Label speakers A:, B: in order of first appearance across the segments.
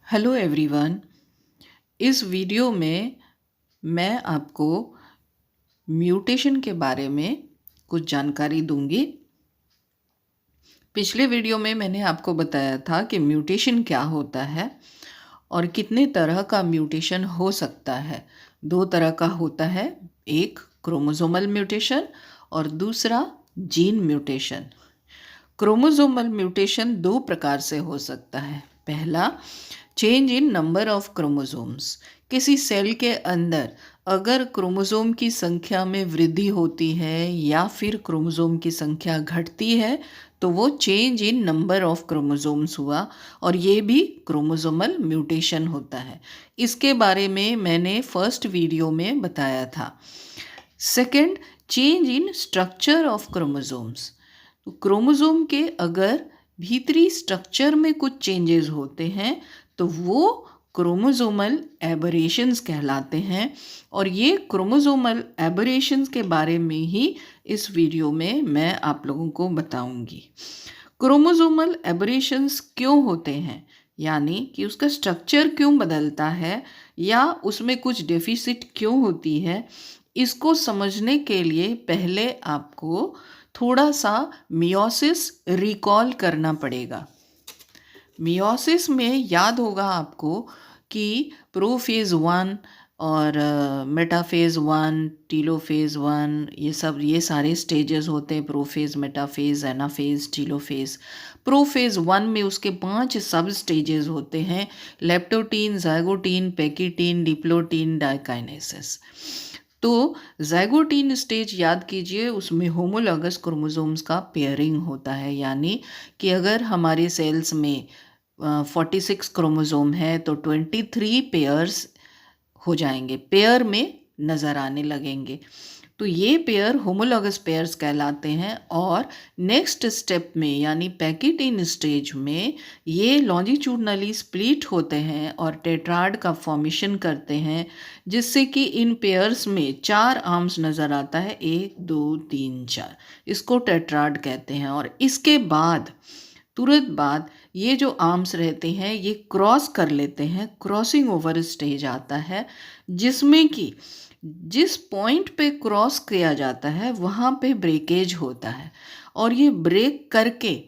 A: Hello everyone. इस video में मैं आपको म्यूटेशन के बारे में कुछ जानकारी दूंगी। पिछले वीडियो में मैंने आपको बताया था कि म्यूटेशन क्या होता है और कितने तरह का म्यूटेशन हो सकता है। दो तरह का होता है, एक क्रोमोसोमल म्यूटेशन और दूसरा जीन म्यूटेशन। क्रोमोसोमल म्यूटेशन दो प्रकार से हो सकता है। पहला, change in number of chromosomes. किसी सेल के अंदर अगर क्रोमोसोम की संख्या में वृद्धि होती है या फिर क्रोमोसोम की संख्या घटती है तो वो change in number of chromosomes हुआ और ये भी क्रोमोसोमल म्यूटेशन होता है। इसके बारे में मैंने फर्स्ट वीडियो में बताया था। Second, change in structure of chromosomes. तो क्रोमोसोम के अगर भीतरी स्ट्रक्चर में कुछ चेंजेस होते हैं तो वो क्रोमोसोमल एबरेशंस कहलाते हैं और ये क्रोमोसोमल एबरेशंस के बारे में ही इस वीडियो में मैं आप लोगों को बताऊंगी। क्रोमोसोमल एबरेशंस क्यों होते हैं, यानी कि उसका स्ट्रक्चर क्यों बदलता है या उसमें कुछ डेफिसिट क्यों होती है, इसको समझने के लिए पहले आपको थोड़ा सा मियोसिस रिकॉल करना पड़ेगा। मियोसिस में याद होगा आपको कि प्रोफेज वन और मेटाफेज वन, टीलोफेज वन, ये सारे स्टेजेस होते हैं। Prophase, metaphase, anaphase, telophase. Prophase one में उसके 5 सब स्टेजेस होते हैं: लेप्टोटीन, जाइगोटीन, पैकिटीन, डिप्लोटीन, डाइकाइनेसिस। तो जाइगोटीन स्टेज याद कीजिए, उसमें होमोलॉगस क्रोमोसोम्स का पेयरिंग होता है, यानी कि अगर हमारे सेल्स में 46 क्रोमोसोम है तो 23 पेयर्स हो जाएंगे, पेयर में नज़र आने लगेंगे। तो ये पेयर होमोलॉगस पेयर्स कहलाते हैं। और नेक्स्ट स्टेप में यानी पैकिटीन स्टेज में ये लॉन्जिट्यूडनली स्प्लिट होते हैं और टेट्राड का फॉर्मेशन करते हैं, जिससे कि इन पेयर्स में 4 आर्म्स नज़र आता है, 1 2 3 4। इसको टेट्राड कहते हैं। और इसके बाद तुरंत बाद ये जो आर्म्स रहते हैं ये क्रॉस कर लेते हैं, क्रॉसिंग ओवर स्टेज आता है, जिसमें कि जिस पॉइंट पे क्रॉस किया जाता है वहाँ पे ब्रेकेज होता है और ये ब्रेक करके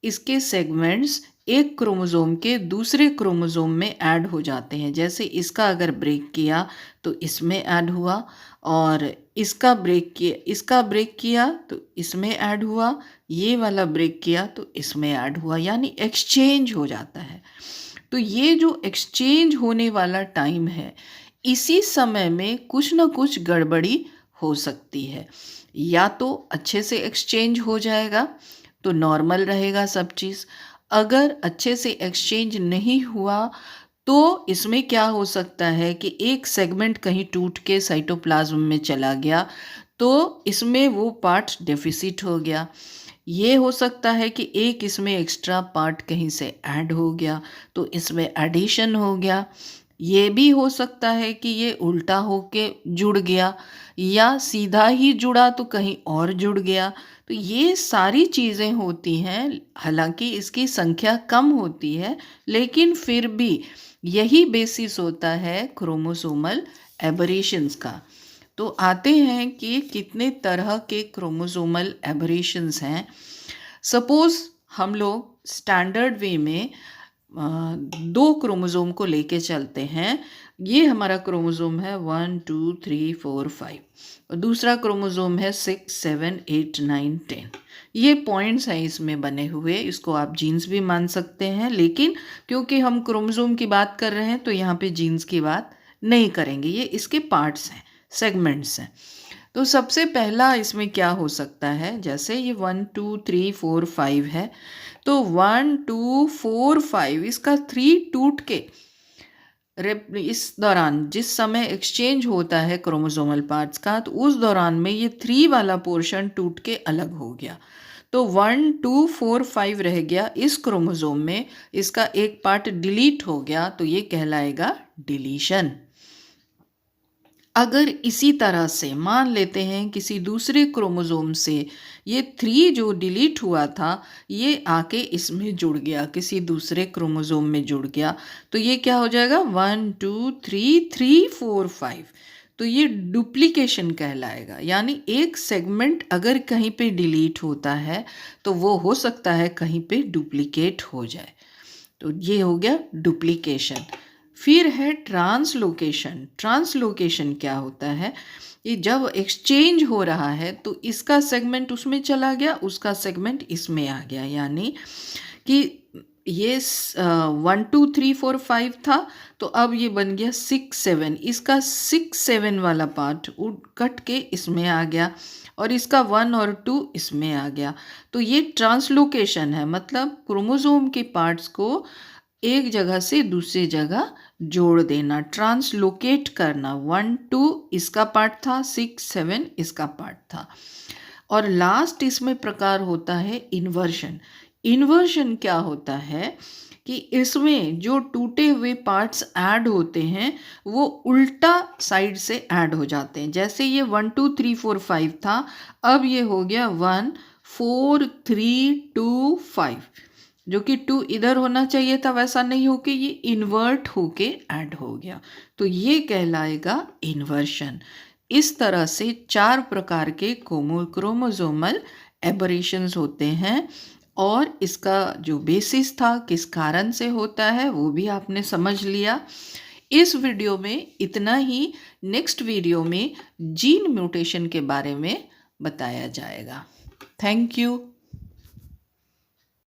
A: इसके सेगमेंट्स एक क्रोमोसोम के दूसरे क्रोमोसोम में ऐड हो जाते हैं। जैसे इसका अगर ब्रेक किया तो इसमें ऐड हुआ, और इसका ब्रेक किया तो इसमें ऐड हुआ, ये वाला ब्रेक किया तो इसमें ऐड हुआ, यानी एक्सचेंज हो जाता है। तो ये जो एक्सचेंज होने वाला टाइम है, इसी समय में कुछ ना कुछ गड़बड़ी हो सकती है। या तो अच्छे से एक्सचेंज हो जाएगा तो नॉर्मल रहेगा सब चीज़। अगर अच्छे से एक्सचेंज नहीं हुआ तो इसमें क्या हो सकता है कि एक सेगमेंट कहीं टूट के साइटोप्लाज्म में चला गया तो इसमें वो पार्ट डेफिसिट हो गया। ये हो सकता है कि एक इसमें एक्स्ट्रा पार्ट कहीं से ऐड हो गया तो इसमें एडिशन हो गया। ये भी हो सकता है कि ये उल्टा होके जुड़ गया या सीधा ही जुड़ा तो कहीं और जुड़ गया। तो ये सारी चीज़ें होती हैं, हालांकि इसकी संख्या कम होती है लेकिन फिर भी यही बेसिस होता है क्रोमोसोमल एबरेशंस का। तो आते हैं कि कितने तरह के क्रोमोसोमल एबरेशंस हैं। सपोज हम लोग स्टैंडर्ड वे में 2 क्रोमोसोम को लेके चलते हैं। ये हमारा क्रोमोसोम है 1 2 3 4 5 और दूसरा क्रोमोसोम है 6 7 8 9 10। ये पॉइंट्स हैं इसमें बने हुए, इसको आप जीन्स भी मान सकते हैं, लेकिन क्योंकि हम क्रोमोसोम की बात कर रहे हैं तो यहाँ पे जीन्स की बात नहीं करेंगे। ये इसके पार्ट्स हैं, सेगमेंट्स हैं। तो सबसे पहला इसमें क्या हो सकता है, जैसे ये 1 2 3 4 5 है तो 1 2 4 5 इसका 3 टूट के इस दौरान जिस समय एक्सचेंज होता है क्रोमोसोमल पार्ट्स का, तो उस दौरान में ये 3 वाला पोर्शन टूट के अलग हो गया। तो 1 2 4 5 रह गया इस क्रोमोसोम में, इसका एक पार्ट डिलीट हो गया तो ये कहलाएगा डिलीशन। अगर इसी तरह से मान लेते हैं किसी दूसरे क्रोमोसोम से ये 3 जो डिलीट हुआ था ये आके इसमें जुड़ गया, किसी दूसरे क्रोमोसोम में जुड़ गया, तो ये क्या हो जाएगा 1 2 3 3 4 5। तो ये डुप्लीकेशन कहलाएगा, यानी एक सेगमेंट अगर कहीं पे डिलीट होता है तो वो हो सकता है कहीं पे डुप्लीकेट हो जाए, तो ये हो गया डुप्लीकेशन। फिर है ट्रांसलोकेशन। ट्रांसलोकेशन क्या होता है, ये जब एक्सचेंज हो रहा है तो इसका सेगमेंट उसमें चला गया, उसका सेगमेंट इसमें आ गया, यानी कि ये 1 2 3 4 5 था तो अब ये बन गया 6 7, इसका 6 7 वाला पार्ट कट के इसमें आ गया और इसका 1 और 2 इसमें आ गया। तो ये ट्रांसलोकेशन है, मतलब क्रोमोसोम के पार्ट्स को एक जगह से दूसरी जगह जोड़ देना, ट्रांसलोकेट करना। 1 2 इसका पार्ट था, 6 7 इसका पार्ट था। और लास्ट इसमें प्रकार होता है इन्वर्शन। इन्वर्शन क्या होता है कि इसमें जो टूटे हुए पार्ट्स ऐड होते हैं वो उल्टा साइड से ऐड हो जाते हैं। जैसे ये 1 2 3 4 5 था, अब ये हो गया 1 4 3 2 5, जो कि 2 इधर होना चाहिए था वैसा नहीं होके ये इन्वर्ट होके ऐड हो गया, तो ये कहलाएगा इन्वर्शन। इस तरह से 4 प्रकार के क्रोमोसोमल एबरेशंस होते हैं और इसका जो बेसिस था किस कारण से होता है वो भी आपने समझ लिया। इस वीडियो में इतना ही। नेक्स्ट वीडियो में जीन म्यूटेशन के बारे में बताया जाएगा। Thank you.